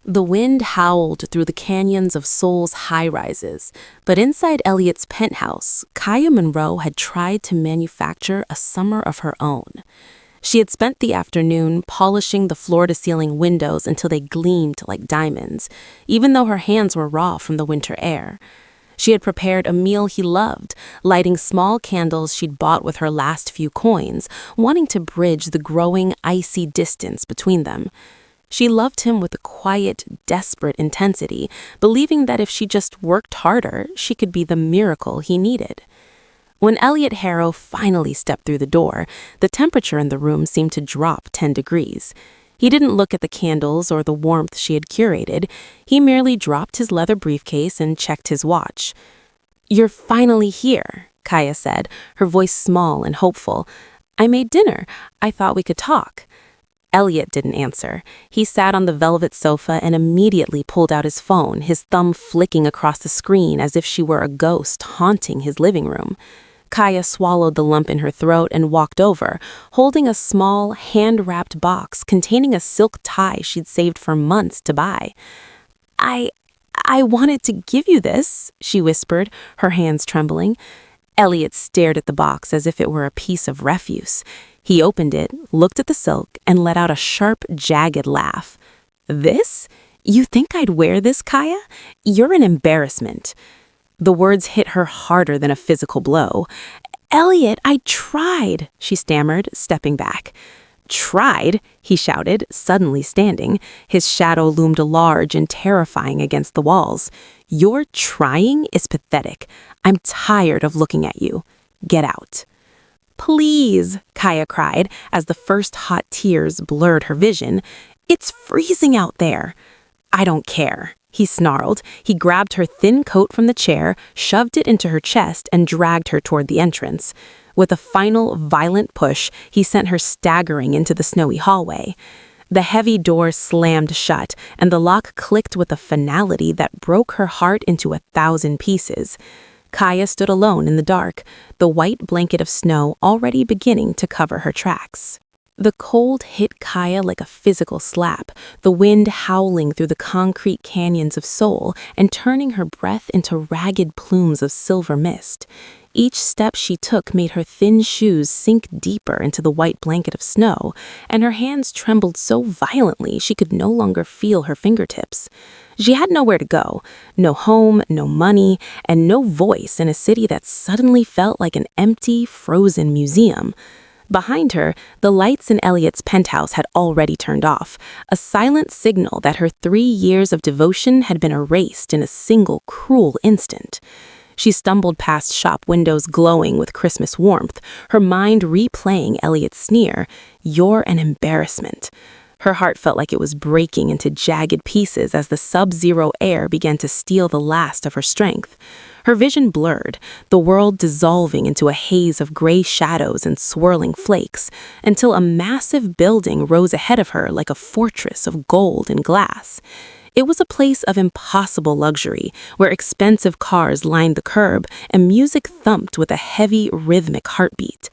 The wind howled through the canyons of Seoul's high-rises, but inside Elliot's penthouse, Kiyah Monroe had tried to manufacture a summer of her own. She had spent the afternoon polishing the floor-to-ceiling windows until they gleamed like diamonds, even though her hands were raw from the winter air. She had prepared a meal he loved, lighting small candles she'd bought with her last few coins, wanting to bridge the growing, icy distance between them. She loved him with a quiet, desperate intensity, believing that if she just worked harder, she could be the miracle he needed. When Elliot Harrow finally stepped through the door, the temperature in the room seemed to drop 10 degrees. He didn't look at the candles or the warmth she had curated. He merely dropped his leather briefcase and checked his watch. "You're finally here," Kiyah said, her voice small and hopeful. "I made dinner. I thought we could talk." Elliot didn't answer. He sat on the velvet sofa and immediately pulled out his phone, his thumb flicking across the screen as if she were a ghost haunting his living room. Kiyah swallowed the lump in her throat and walked over, holding a small, hand-wrapped box containing a silk tie she'd saved for months to buy. I wanted to give you this," she whispered, her hands trembling. Elliot stared at the box as if it were a piece of refuse. He opened it, looked at the silk, and let out a sharp, jagged laugh. "This? You think I'd wear this, Kiyah? You're an embarrassment." The words hit her harder than a physical blow. "Elliot, I tried," she stammered, stepping back. "Tried?" he shouted, suddenly standing. His shadow loomed large and terrifying against the walls. "Your trying is pathetic. I'm tired of looking at you. Get out." "Please," Kiyah cried, as the first hot tears blurred her vision. "It's freezing out there." "I don't care," he snarled. He grabbed her thin coat from the chair, shoved it into her chest, and dragged her toward the entrance. With a final, violent push, he sent her staggering into the snowy hallway. The heavy door slammed shut, and the lock clicked with a finality that broke her heart into 1,000 pieces. Kiyah stood alone in the dark, the white blanket of snow already beginning to cover her tracks. The cold hit Kiyah like a physical slap, the wind howling through the concrete canyons of Seoul and turning her breath into ragged plumes of silver mist. Each step she took made her thin shoes sink deeper into the white blanket of snow, and her hands trembled so violently she could no longer feel her fingertips. She had nowhere to go, no home, no money, and no voice in a city that suddenly felt like an empty, frozen museum. Behind her, the lights in Elliot's penthouse had already turned off, a silent signal that her 3 years of devotion had been erased in a single cruel instant. She stumbled past shop windows glowing with Christmas warmth, her mind replaying Elliot's sneer, "You're an embarrassment." Her heart felt like it was breaking into jagged pieces as the sub-zero air began to steal the last of her strength. Her vision blurred, the world dissolving into a haze of gray shadows and swirling flakes, until a massive building rose ahead of her like a fortress of gold and glass. It was a place of impossible luxury, where expensive cars lined the curb and music thumped with a heavy, rhythmic heartbeat.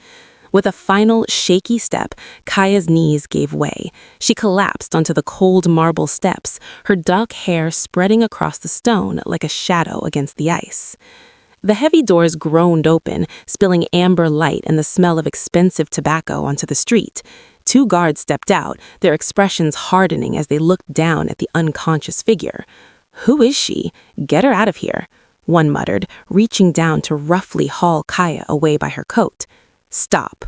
With a final, shaky step, Kiyah's knees gave way. She collapsed onto the cold marble steps, her dark hair spreading across the stone like a shadow against the ice. The heavy doors groaned open, spilling amber light and the smell of expensive tobacco onto the street. 2 guards stepped out, their expressions hardening as they looked down at the unconscious figure. "Who is she? Get her out of here," one muttered, reaching down to roughly haul Kiyah away by her coat. "Stop."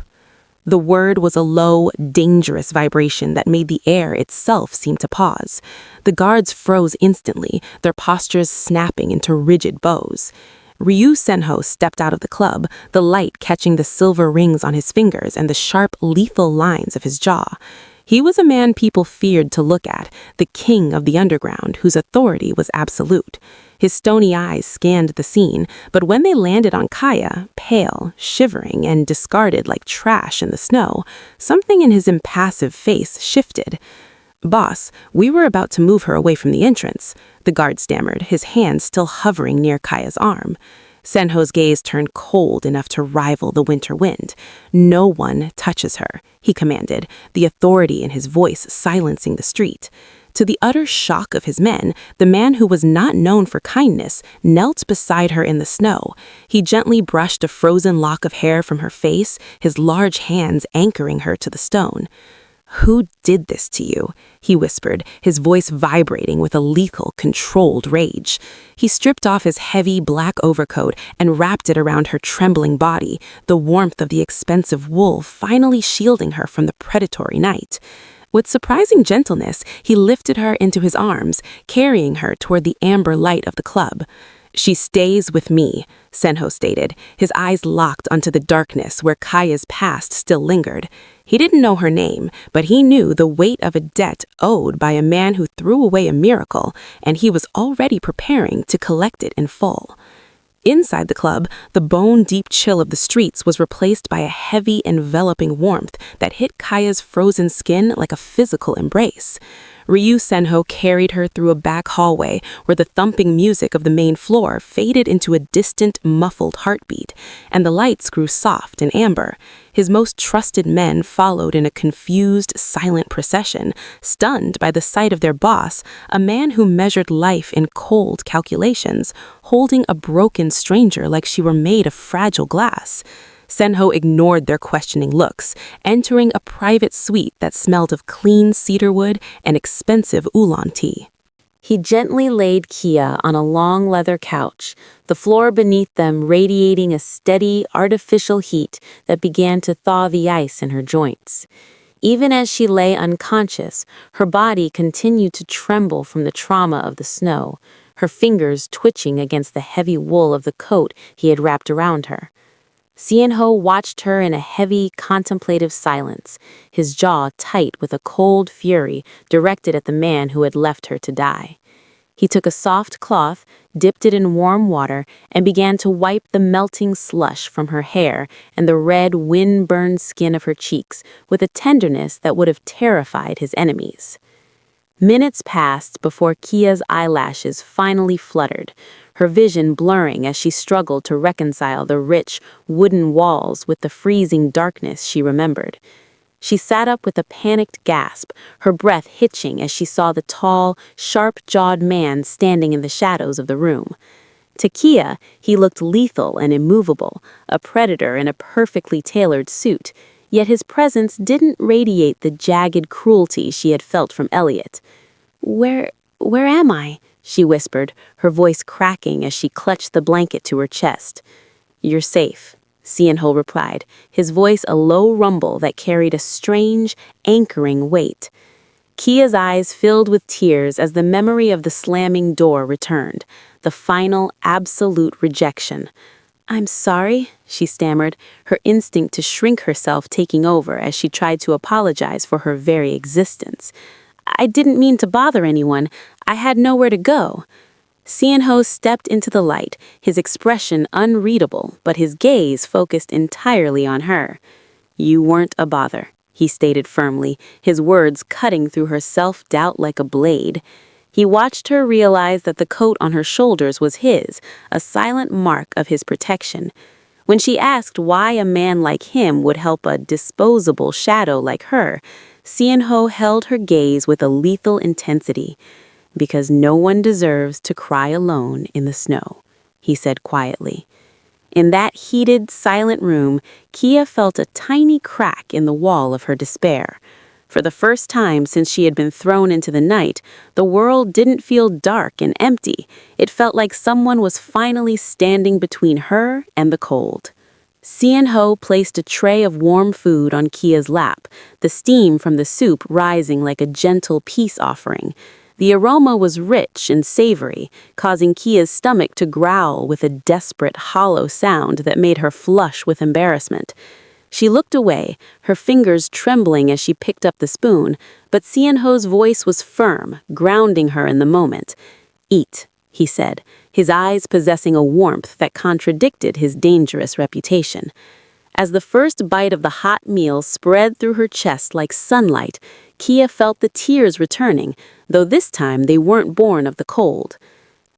The word was a low, dangerous vibration that made the air itself seem to pause. The guards froze instantly, their postures snapping into rigid bows. Ryu Senho stepped out of the club, the light catching the silver rings on his fingers and the sharp, lethal lines of his jaw. He was a man people feared to look at, the king of the underground, whose authority was absolute. His stony eyes scanned the scene, but when they landed on Kiyah, pale, shivering, and discarded like trash in the snow, something in his impassive face shifted. "Boss, we were about to move her away from the entrance," the guard stammered, his hand still hovering near Kiyah's arm. Senho's gaze turned cold enough to rival the winter wind. "No one touches her," he commanded, the authority in his voice silencing the street. To the utter shock of his men, the man who was not known for kindness knelt beside her in the snow. He gently brushed a frozen lock of hair from her face, his large hands anchoring her to the stone. "Who did this to you?" he whispered, his voice vibrating with a lethal, controlled rage. He stripped off his heavy black overcoat and wrapped it around her trembling body, the warmth of the expensive wool finally shielding her from the predatory night. With surprising gentleness, he lifted her into his arms, carrying her toward the amber light of the club. "She stays with me," Senho stated, his eyes locked onto the darkness where Kiyah's past still lingered. He didn't know her name, but he knew the weight of a debt owed by a man who threw away a miracle, and he was already preparing to collect it in full. Inside the club, the bone-deep chill of the streets was replaced by a heavy, enveloping warmth that hit Kiyah's frozen skin like a physical embrace. Ryu Senho carried her through a back hallway where the thumping music of the main floor faded into a distant, muffled heartbeat, and the lights grew soft and amber. His most trusted men followed in a confused, silent procession, stunned by the sight of their boss, a man who measured life in cold calculations, holding a broken stranger like she were made of fragile glass. Senho ignored their questioning looks, entering a private suite that smelled of clean cedarwood and expensive oolong tea. He gently laid Kiyah on a long leather couch, the floor beneath them radiating a steady, artificial heat that began to thaw the ice in her joints. Even as she lay unconscious, her body continued to tremble from the trauma of the snow, her fingers twitching against the heavy wool of the coat he had wrapped around her. Seonho watched her in a heavy, contemplative silence, his jaw tight with a cold fury directed at the man who had left her to die. He took a soft cloth, dipped it in warm water, and began to wipe the melting slush from her hair and the red, wind-burned skin of her cheeks with a tenderness that would have terrified his enemies. Minutes passed before Kiyah's eyelashes finally fluttered, her vision blurring as she struggled to reconcile the rich, wooden walls with the freezing darkness she remembered. She sat up with a panicked gasp, her breath hitching as she saw the tall, sharp-jawed man standing in the shadows of the room. To Kiyah, he looked lethal and immovable, a predator in a perfectly tailored suit, yet his presence didn't radiate the jagged cruelty she had felt from Elliot. Where am I?" she whispered, her voice cracking as she clutched the blanket to her chest. "You're safe," Seonho replied, his voice a low rumble that carried a strange, anchoring weight. Kiyah's eyes filled with tears as the memory of the slamming door returned, the final, absolute rejection. "I'm sorry," she stammered, her instinct to shrink herself taking over as she tried to apologize for her very existence. "I didn't mean to bother anyone. I had nowhere to go." Seonho stepped into the light, his expression unreadable, but his gaze focused entirely on her. "You weren't a bother," he stated firmly, his words cutting through her self-doubt like a blade. He watched her realize that the coat on her shoulders was his, a silent mark of his protection. When she asked why a man like him would help a disposable shadow like her, Seonho held her gaze with a lethal intensity. "Because no one deserves to cry alone in the snow," he said quietly. In that heated, silent room, Kiyah felt a tiny crack in the wall of her despair. For the first time since she had been thrown into the night, the world didn't feel dark and empty. It felt like someone was finally standing between her and the cold. Seonho placed a tray of warm food on Kiyah's lap, the steam from the soup rising like a gentle peace offering. The aroma was rich and savory, causing Kiyah's stomach to growl with a desperate, hollow sound that made her flush with embarrassment. She looked away, her fingers trembling as she picked up the spoon, but Seonho's voice was firm, grounding her in the moment. "Eat," he said, his eyes possessing a warmth that contradicted his dangerous reputation. As the first bite of the hot meal spread through her chest like sunlight, Kiyah felt the tears returning, though this time they weren't born of the cold.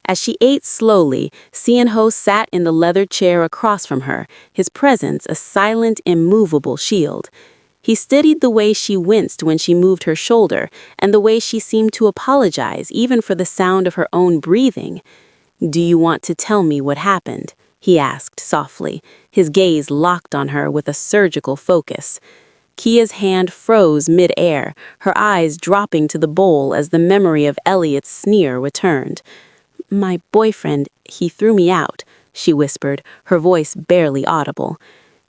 As she ate slowly, Seonho sat in the leather chair across from her, his presence a silent, immovable shield. He studied the way she winced when she moved her shoulder and the way she seemed to apologize even for the sound of her own breathing. "Do you want to tell me what happened?" he asked softly, his gaze locked on her with a surgical focus. Kiyah's hand froze mid-air, her eyes dropping to the bowl as the memory of Elliot's sneer returned. "My boyfriend, he threw me out," she whispered, her voice barely audible.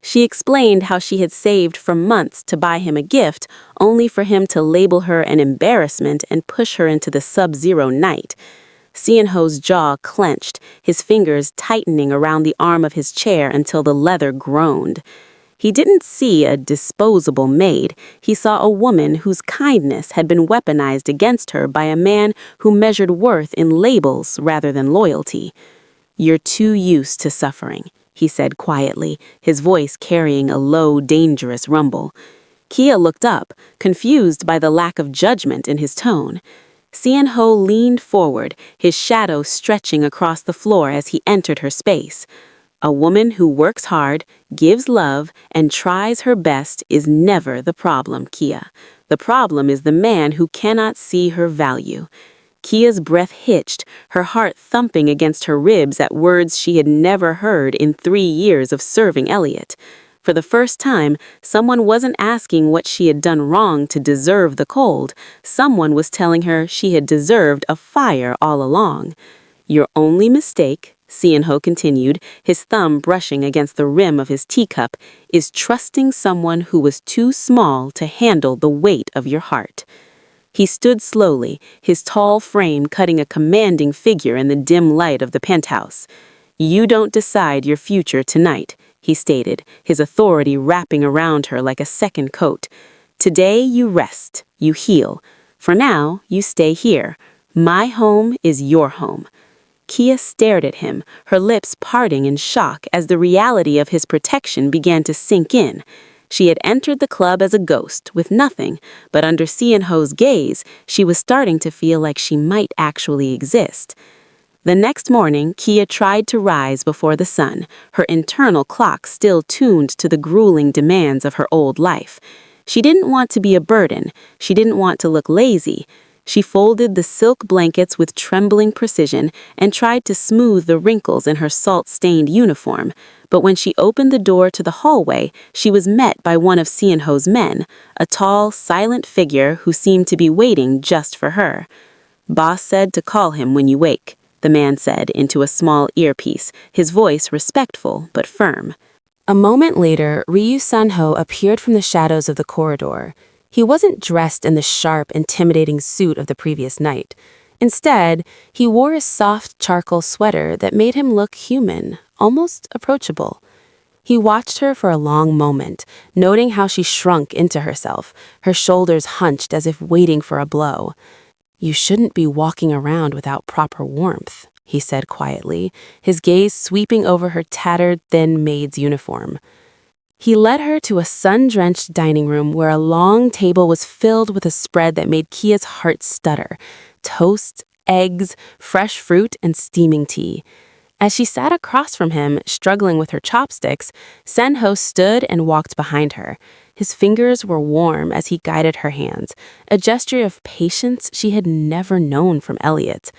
She explained how she had saved for months to buy him a gift, only for him to label her an embarrassment and push her into the sub-zero night. Seon-ho's jaw clenched, his fingers tightening around the arm of his chair until the leather groaned. He didn't see a disposable maid. He saw a woman whose kindness had been weaponized against her by a man who measured worth in labels rather than loyalty. "You're too used to suffering," he said quietly, his voice carrying a low, dangerous rumble. Kiyah looked up, confused by the lack of judgment in his tone. Seon-ho leaned forward, his shadow stretching across the floor as he entered her space. "A woman who works hard, gives love, and tries her best is never the problem, Kiyah. The problem is the man who cannot see her value." Kiyah's breath hitched, her heart thumping against her ribs at words she had never heard in 3 years of serving Elliot. For the first time, someone wasn't asking what she had done wrong to deserve the cold. Someone was telling her she had deserved a fire all along. "Your only mistake," Seon-ho continued, his thumb brushing against the rim of his teacup, "is trusting someone who was too small to handle the weight of your heart." He stood slowly, his tall frame cutting a commanding figure in the dim light of the penthouse. "You don't decide your future tonight," he stated, his authority wrapping around her like a second coat. "Today you rest, you heal. For now, you stay here. My home is your home." Kiyah stared at him, her lips parting in shock as the reality of his protection began to sink in. She had entered the club as a ghost, with nothing, but under Seon-ho's gaze, she was starting to feel like she might actually exist. The next morning, Kiyah tried to rise before the sun, her internal clock still tuned to the grueling demands of her old life. She didn't want to be a burden. She didn't want to look lazy. She folded the silk blankets with trembling precision and tried to smooth the wrinkles in her salt-stained uniform. But when she opened the door to the hallway, she was met by one of Seon-ho's men, a tall, silent figure who seemed to be waiting just for her. "Boss said to call him when you wake," the man said into a small earpiece, his voice respectful but firm. A moment later, Ryu Sun-ho appeared from the shadows of the corridor. He wasn't dressed in the sharp, intimidating suit of the previous night. Instead, he wore a soft charcoal sweater that made him look human, almost approachable. He watched her for a long moment, noting how she shrunk into herself, her shoulders hunched as if waiting for a blow. "You shouldn't be walking around without proper warmth," he said quietly, his gaze sweeping over her tattered, thin maid's uniform. He led her to a sun-drenched dining room where a long table was filled with a spread that made Kiyah's heart stutter: toast, eggs, fresh fruit, and steaming tea. As she sat across from him, struggling with her chopsticks, Seon-ho stood and walked behind her. His fingers were warm as he guided her hands, a gesture of patience she had never known from Elliot.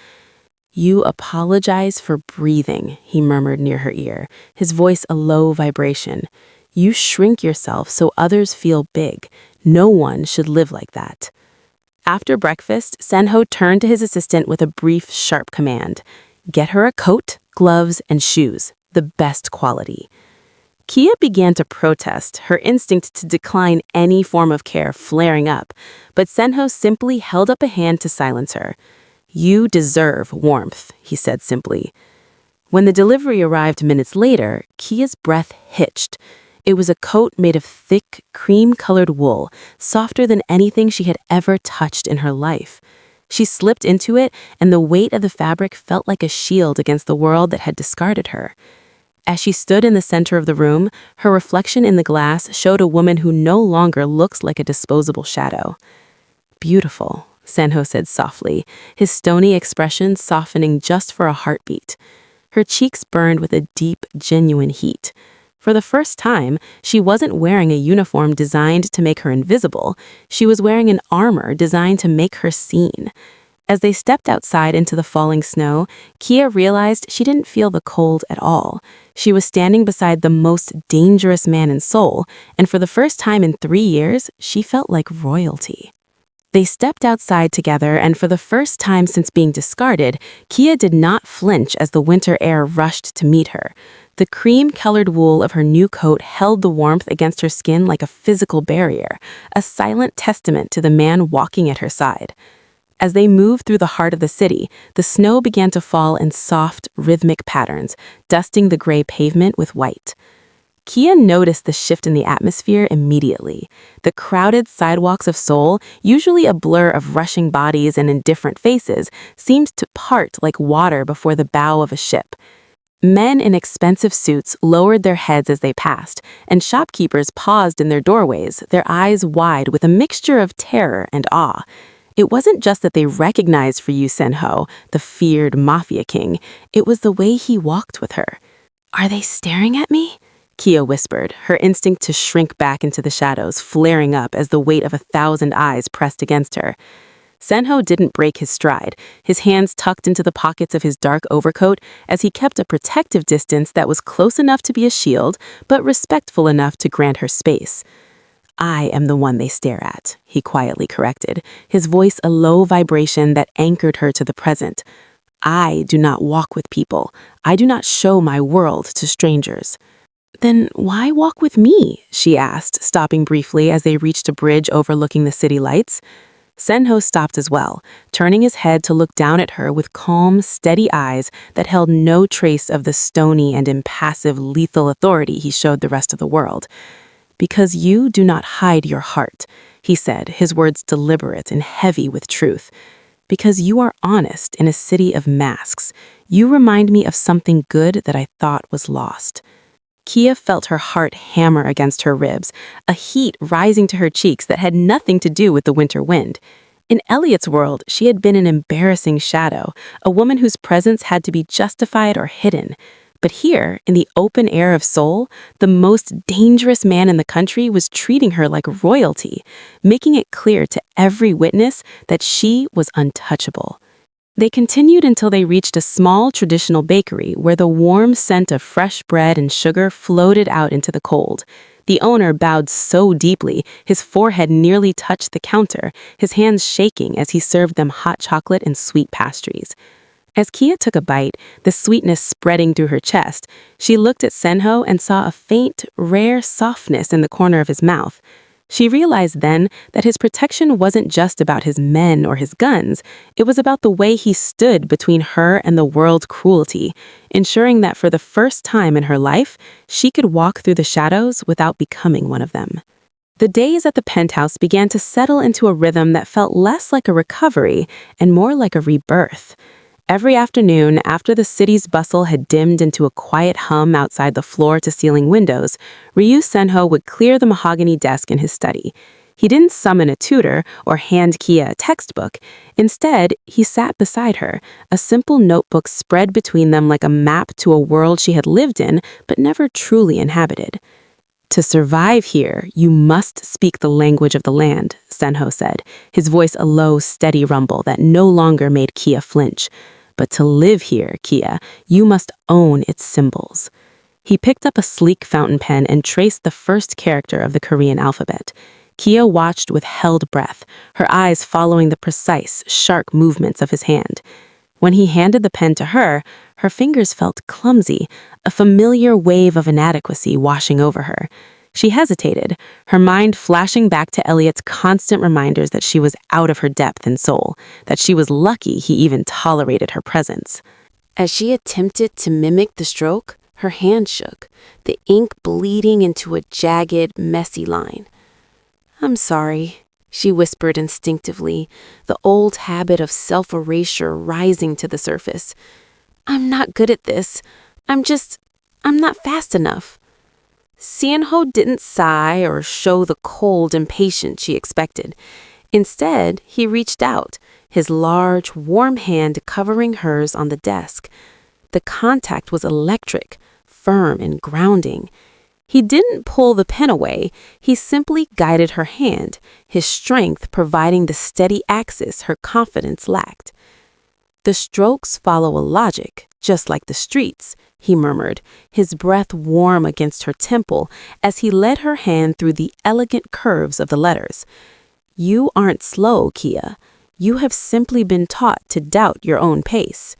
"You apologize for breathing," he murmured near her ear, his voice a low vibration. "You shrink yourself so others feel big. No one should live like that." After breakfast, Seon-ho turned to his assistant with a brief, sharp command. "Get her a coat, gloves, and shoes, the best quality." Kiyah began to protest, her instinct to decline any form of care flaring up, but Seon-ho simply held up a hand to silence her. "You deserve warmth," he said simply. When the delivery arrived minutes later, Kiyah's breath hitched. It was a coat made of thick, cream-colored wool, softer than anything she had ever touched in her life. She slipped into it, and the weight of the fabric felt like a shield against the world that had discarded her. As she stood in the center of the room, her reflection in the glass showed a woman who no longer looks like a disposable shadow. "Beautiful," Seon-ho said softly, his stony expression softening just for a heartbeat. Her cheeks burned with a deep, genuine heat. For the first time, she wasn't wearing a uniform designed to make her invisible. She was wearing an armor designed to make her seen. As they stepped outside into the falling snow, Kiyah realized she didn't feel the cold at all. She was standing beside the most dangerous man in Seoul, and for the first time in 3 years, she felt like royalty. They stepped outside together, and for the first time since being discarded, Kiyah did not flinch as the winter air rushed to meet her. The cream-colored wool of her new coat held the warmth against her skin like a physical barrier, a silent testament to the man walking at her side. As they moved through the heart of the city, the snow began to fall in soft, rhythmic patterns, dusting the gray pavement with white. Kiyah noticed the shift in the atmosphere immediately. The crowded sidewalks of Seoul, usually a blur of rushing bodies and indifferent faces, seemed to part like water before the bow of a ship. Men in expensive suits lowered their heads as they passed, and shopkeepers paused in their doorways, their eyes wide with a mixture of terror and awe. It wasn't just that they recognized Ryu Senho, the feared Mafia king. It was the way he walked with her. "Are they staring at me?" Kiyah whispered, her instinct to shrink back into the shadows flaring up as the weight of 1,000 eyes pressed against her. Senho didn't break his stride, his hands tucked into the pockets of his dark overcoat as he kept a protective distance that was close enough to be a shield, but respectful enough to grant her space. "I am the one they stare at," he quietly corrected, his voice a low vibration that anchored her to the present. "I do not walk with people. I do not show my world to strangers." "Then why walk with me?" she asked, stopping briefly as they reached a bridge overlooking the city lights. Senho stopped as well, turning his head to look down at her with calm, steady eyes that held no trace of the stony and impassive lethal authority he showed the rest of the world. "Because you do not hide your heart," he said, his words deliberate and heavy with truth. "Because you are honest in a city of masks. You remind me of something good that I thought was lost." Kiyah felt her heart hammer against her ribs, a heat rising to her cheeks that had nothing to do with the winter wind. In Elliot's world, she had been an embarrassing shadow, a woman whose presence had to be justified or hidden. But here, in the open air of Seoul, the most dangerous man in the country was treating her like royalty, making it clear to every witness that she was untouchable. They continued until they reached a small traditional bakery where the warm scent of fresh bread and sugar floated out into the cold. The owner bowed so deeply, his forehead nearly touched the counter, his hands shaking as he served them hot chocolate and sweet pastries. As Kiyah took a bite, the sweetness spreading through her chest, she looked at Senho and saw a faint, rare softness in the corner of his mouth. She realized then that his protection wasn't just about his men or his guns, it was about the way he stood between her and the world's cruelty, ensuring that for the first time in her life, she could walk through the shadows without becoming one of them. The days at the penthouse began to settle into a rhythm that felt less like a recovery and more like a rebirth. Every afternoon, after the city's bustle had dimmed into a quiet hum outside the floor-to-ceiling windows, Ryu Senho would clear the mahogany desk in his study. He didn't summon a tutor or hand Kiyah a textbook. Instead, he sat beside her, a simple notebook spread between them like a map to a world she had lived in but never truly inhabited. "To survive here, you must speak the language of the land," Senho said, his voice a low, steady rumble that no longer made Kiyah flinch. "But to live here, Kiyah, you must own its symbols." He picked up a sleek fountain pen and traced the first character of the Korean alphabet. Kiyah watched with held breath, her eyes following the precise, sharp movements of his hand. When he handed the pen to her, her fingers felt clumsy, a familiar wave of inadequacy washing over her. She hesitated, her mind flashing back to Elliot's constant reminders that she was out of her depth in Seoul, that she was lucky he even tolerated her presence. As she attempted to mimic the stroke, her hand shook, the ink bleeding into a jagged, messy line. "I'm sorry," she whispered instinctively, the old habit of self-erasure rising to the surface. "I'm not good at this. I'm not fast enough." Senho didn't sigh or show the cold impatience she expected. Instead, he reached out, his large, warm hand covering hers on the desk. The contact was electric, firm and grounding. He didn't pull the pen away, he simply guided her hand, his strength providing the steady axis her confidence lacked. "The strokes follow a logic, just like the streets," he murmured, his breath warm against her temple as he led her hand through the elegant curves of the letters. "You aren't slow, Kiyah. You have simply been taught to doubt your own pace."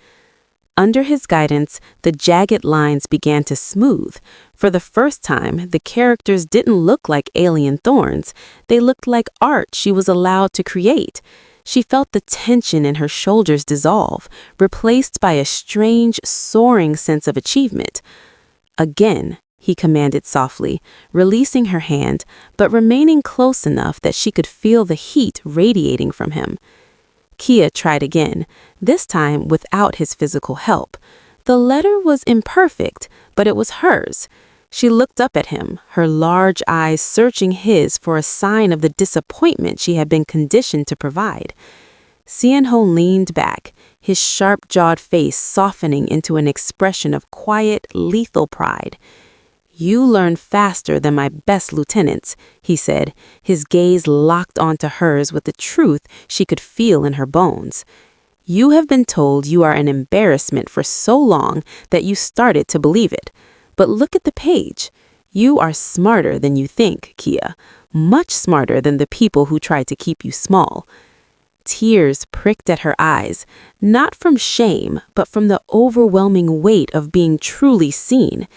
Under his guidance, the jagged lines began to smooth. For the first time, the characters didn't look like alien thorns. They looked like art she was allowed to create. She felt the tension in her shoulders dissolve, replaced by a strange, soaring sense of achievement. "Again," he commanded softly, releasing her hand, but remaining close enough that she could feel the heat radiating from him. Kiyah tried again, this time without his physical help. The letter was imperfect, but it was hers. She looked up at him, her large eyes searching his for a sign of the disappointment she had been conditioned to provide. Seon-ho leaned back, his sharp-jawed face softening into an expression of quiet, lethal pride. "You learn faster than my best lieutenants," he said, his gaze locked onto hers with the truth she could feel in her bones. "You have been told you are an embarrassment for so long that you started to believe it. But look at the page. You are smarter than you think, Kiyah, much smarter than the people who tried to keep you small." Tears pricked at her eyes, not from shame, but from the overwhelming weight of being truly seen.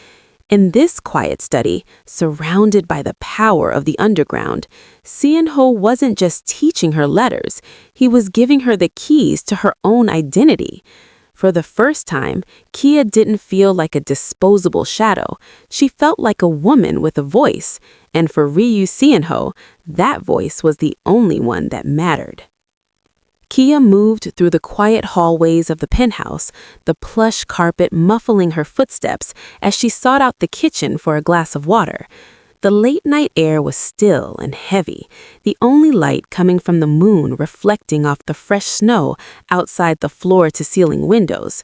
In this quiet study, surrounded by the power of the underground, Seon-ho wasn't just teaching her letters, he was giving her the keys to her own identity. For the first time, Kiyah didn't feel like a disposable shadow. She felt like a woman with a voice, and for Ryu Seon-ho, that voice was the only one that mattered. Kiyah moved through the quiet hallways of the penthouse, the plush carpet muffling her footsteps as she sought out the kitchen for a glass of water. The late-night air was still and heavy, the only light coming from the moon reflecting off the fresh snow outside the floor-to-ceiling windows.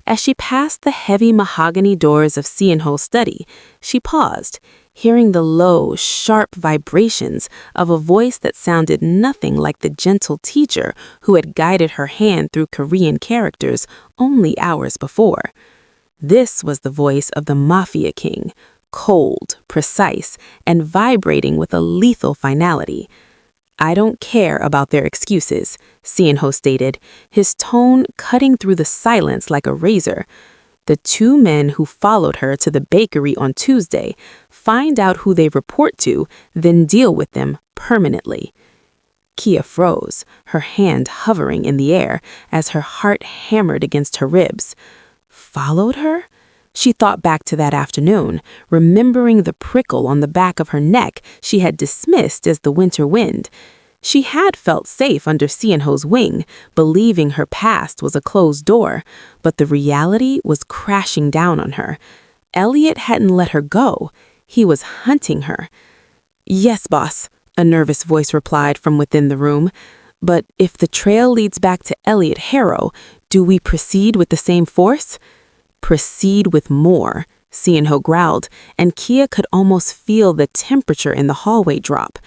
As she passed the heavy mahogany doors of Seon-ho's study, she paused, hearing the low, sharp vibrations of a voice that sounded nothing like the gentle teacher who had guided her hand through Korean characters only hours before. This was the voice of the Mafia king, cold, precise, and vibrating with a lethal finality. "I don't care about their excuses," Seon-ho stated, his tone cutting through the silence like a razor. "The two men who followed her to the bakery on Tuesday, find out who they report to, then deal with them permanently." Kiyah froze, her hand hovering in the air as her heart hammered against her ribs. Followed her? She thought back to that afternoon, remembering the prickle on the back of her neck she had dismissed as the winter wind. She had felt safe under Seon-ho's wing, believing her past was a closed door, but the reality was crashing down on her. Elliot hadn't let her go. He was hunting her. "Yes, boss," a nervous voice replied from within the room. "But if the trail leads back to Elliot Harrow, do we proceed with the same force?" "Proceed with more," Seon-ho growled, and Kiyah could almost feel the temperature in the hallway drop.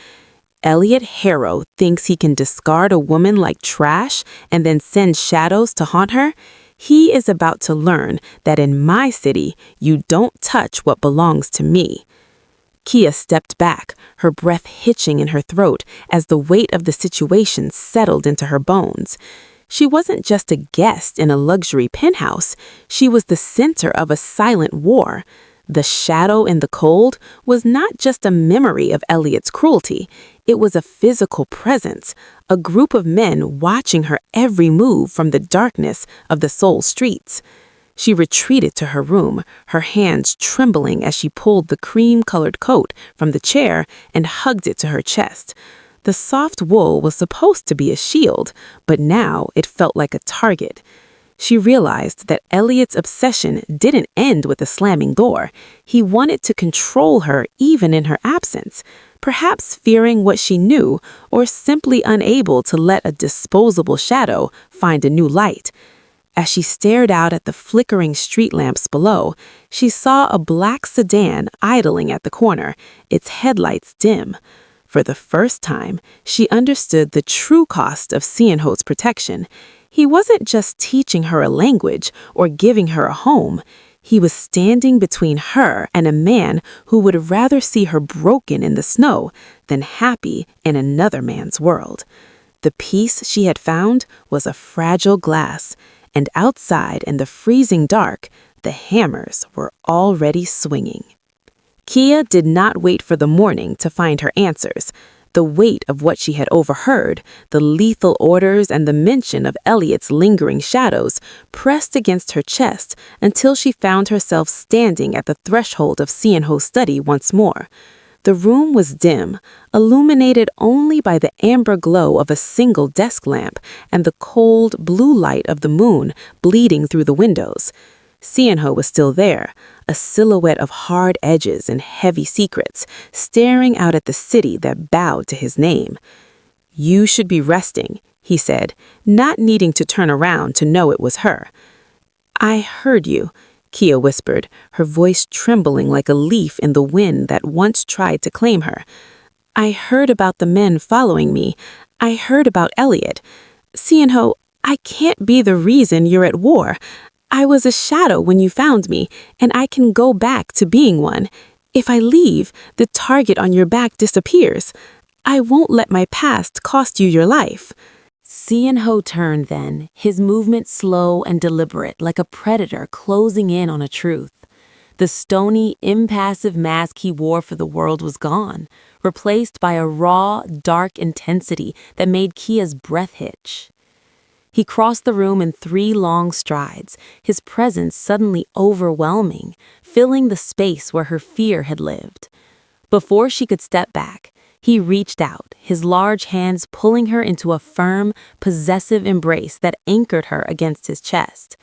"Elliot Harrow thinks he can discard a woman like trash and then send shadows to haunt her? He is about to learn that in my city, you don't touch what belongs to me." Kiyah stepped back, her breath hitching in her throat as the weight of the situation settled into her bones. She wasn't just a guest in a luxury penthouse. She was the center of a silent war. The shadow in the cold was not just a memory of Elliot's cruelty. It was a physical presence, a group of men watching her every move from the darkness of the Seoul streets. She retreated to her room, her hands trembling as she pulled the cream-colored coat from the chair and hugged it to her chest. The soft wool was supposed to be a shield, but now it felt like a target. She realized that Elliot's obsession didn't end with the slamming door. He wanted to control her even in her absence, perhaps fearing what she knew or simply unable to let a disposable shadow find a new light. As she stared out at the flickering street lamps below, she saw a black sedan idling at the corner, its headlights dim. For the first time, she understood the true cost of Seonho's protection. He wasn't just teaching her a language or giving her a home. He was standing between her and a man who would rather see her broken in the snow than happy in another man's world. The piece she had found was a fragile glass, and outside in the freezing dark, the hammers were already swinging. Kiyah did not wait for the morning to find her answers. The weight of what she had overheard, the lethal orders and the mention of Elliot's lingering shadows, pressed against her chest until she found herself standing at the threshold of Seonho's study once more. The room was dim, illuminated only by the amber glow of a single desk lamp and the cold blue light of the moon bleeding through the windows. Seonho was still there, a silhouette of hard edges and heavy secrets, staring out at the city that bowed to his name. "You should be resting," he said, not needing to turn around to know it was her. "I heard you," Kiyah whispered, her voice trembling like a leaf in the wind that once tried to claim her. "I heard about the men following me. I heard about Elliot. Seonho, I can't be the reason you're at war. I was a shadow when you found me, and I can go back to being one. If I leave, the target on your back disappears. I won't let my past cost you your life." Seonho turned then, his movement slow and deliberate, like a predator closing in on a truth. The stony, impassive mask he wore for the world was gone, replaced by a raw, dark intensity that made Kiyah's breath hitch. He crossed the room in 3 long strides, his presence suddenly overwhelming, filling the space where her fear had lived. Before she could step back, he reached out, his large hands pulling her into a firm, possessive embrace that anchored her against his chest.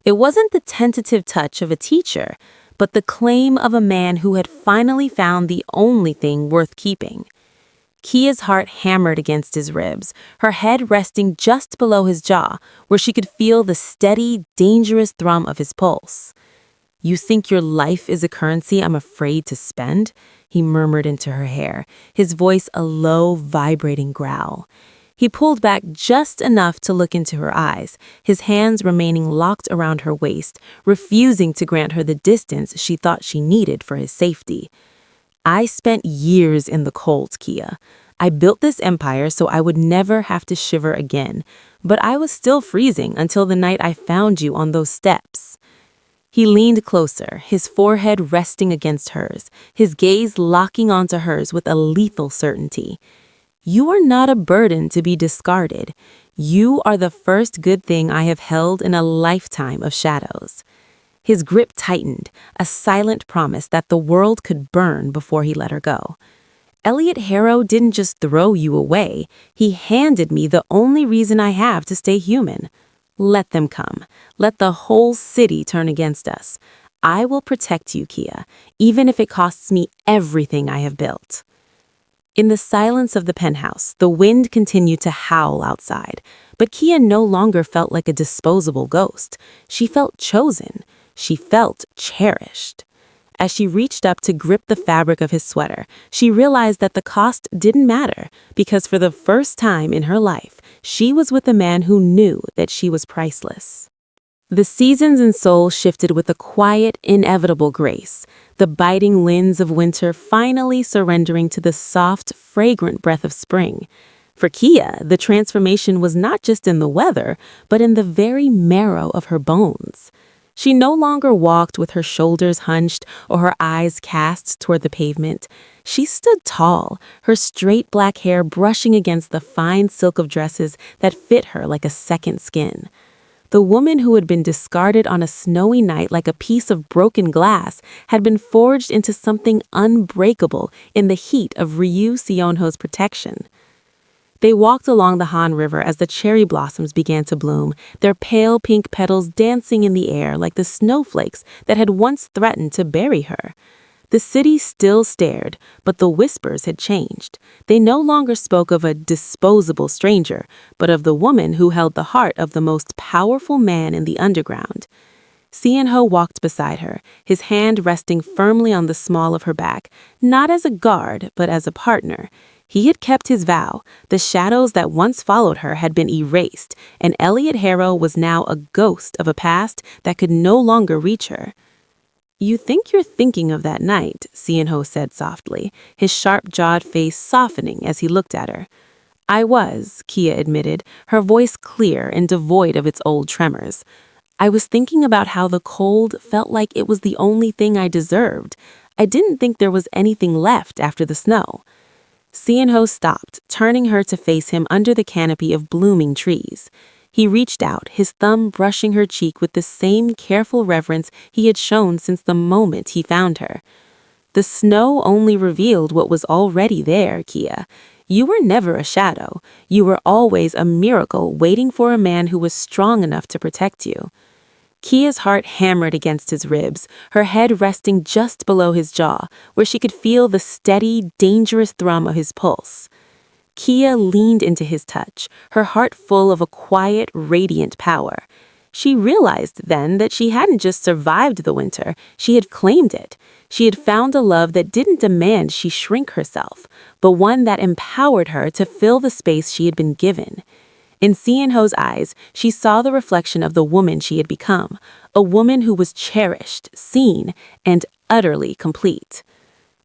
It wasn't the tentative touch of a teacher, but the claim of a man who had finally found the only thing worth keeping. Kiyah's heart hammered against his ribs, her head resting just below his jaw, where she could feel the steady, dangerous thrum of his pulse. "You think your life is a currency I'm afraid to spend?" he murmured into her hair, his voice a low, vibrating growl. He pulled back just enough to look into her eyes, his hands remaining locked around her waist, refusing to grant her the distance she thought she needed for his safety. "I spent years in the cold, Kiyah. I built this empire so I would never have to shiver again, but I was still freezing until the night I found you on those steps." He leaned closer, his forehead resting against hers, his gaze locking onto hers with a lethal certainty. "You are not a burden to be discarded. You are the first good thing I have held in a lifetime of shadows." His grip tightened, a silent promise that the world could burn before he let her go. "Elliot Harrow didn't just throw you away. He handed me the only reason I have to stay human. Let them come. Let the whole city turn against us. I will protect you, Kiyah, even if it costs me everything I have built." In the silence of the penthouse, the wind continued to howl outside, but Kiyah no longer felt like a disposable ghost. She felt chosen. She felt cherished. As she reached up to grip the fabric of his sweater, she realized that the cost didn't matter, because for the first time in her life, she was with a man who knew that she was priceless. The seasons in Seoul shifted with a quiet, inevitable grace, the biting winds of winter finally surrendering to the soft, fragrant breath of spring. For Kiyah, the transformation was not just in the weather, but in the very marrow of her bones. She no longer walked with her shoulders hunched or her eyes cast toward the pavement. She stood tall, her straight black hair brushing against the fine silk of dresses that fit her like a second skin. The woman who had been discarded on a snowy night like a piece of broken glass had been forged into something unbreakable in the heat of Ryu Seonho's protection. They walked along the Han River as the cherry blossoms began to bloom, their pale pink petals dancing in the air like the snowflakes that had once threatened to bury her. The city still stared, but the whispers had changed. They no longer spoke of a disposable stranger, but of the woman who held the heart of the most powerful man in the underground. Seon-ho walked beside her, his hand resting firmly on the small of her back, not as a guard, but as a partner. He had kept his vow. The shadows that once followed her had been erased, and Elliot Harrow was now a ghost of a past that could no longer reach her. "You think you're thinking of that night," Seon-ho said softly, his sharp-jawed face softening as he looked at her. "I was," Kiyah admitted, her voice clear and devoid of its old tremors. "I was thinking about how the cold felt like it was the only thing I deserved. I didn't think there was anything left after the snow." Seon-ho stopped, turning her to face him under the canopy of blooming trees. He reached out, his thumb brushing her cheek with the same careful reverence he had shown since the moment he found her. "The snow only revealed what was already there, Kiyah. You were never a shadow. You were always a miracle waiting for a man who was strong enough to protect you." Kiyah's heart hammered against his ribs, her head resting just below his jaw, where she could feel the steady, dangerous thrum of his pulse. Kiyah leaned into his touch, her heart full of a quiet, radiant power. She realized then that she hadn't just survived the winter, she had claimed it. She had found a love that didn't demand she shrink herself, but one that empowered her to fill the space she had been given. In Seon-ho's eyes, she saw the reflection of the woman she had become, a woman who was cherished, seen, and utterly complete.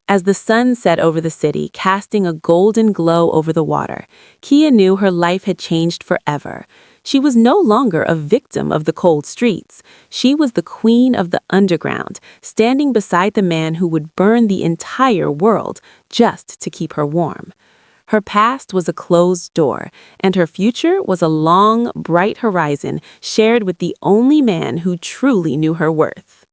As the sun set over the city, casting a golden glow over the water, Kiyah knew her life had changed forever. She was no longer a victim of the cold streets. She was the queen of the underground, standing beside the man who would burn the entire world just to keep her warm. Her past was a closed door, and her future was a long, bright horizon shared with the only man who truly knew her worth.